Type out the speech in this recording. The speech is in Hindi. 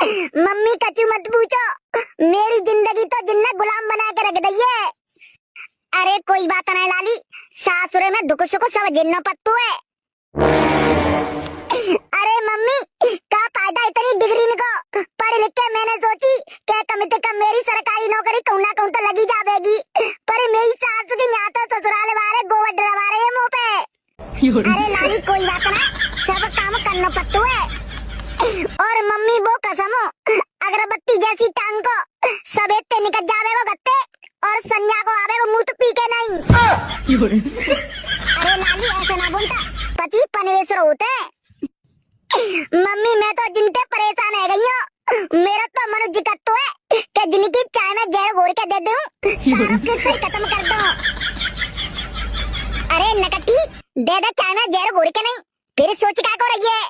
मम्मी कचू मत पूछो, मेरी जिंदगी तो जिन्ना गुलाम बना के रख दी है। अरे कोई बात नहीं लाली, सासुरे में दुख सुख सब जिन्नो पत्तू है। अरे मम्मी का फायदा इतनी डिग्री को पढ़ लिख के, मैंने सोची कि कम से कम मेरी सरकारी नौकरी कहूं ना कहूं तो लगी जाएगी, पर मेरी सास की यहाँ तो ससुराल वाले गोबर डरवा रहे हैं मुँह पे। अरे लाली कोई बात ना, सब काम करना पत्तू है। और मम्मी वो कसम हो, अगरबत्ती जैसी टांग को सवेते निकल जावे वो गत्ते, और संध्या को आवे वो मुंह तो पी के नहीं। अरे लाली ऐसा ना बोलता, पति पनवेश्वर होते हैं। मम्मी मैं तो जिनते परेशान है गई हूँ, मेरा तो मनुष्य तो है कि जिनकी चाय में जहर घोर के दे दूं, सारा किस्सा ही खत्म कर दूं। अरे नकटी दे दे चाय में जहर घोर के, नहीं फिर सोच क्या को रही है।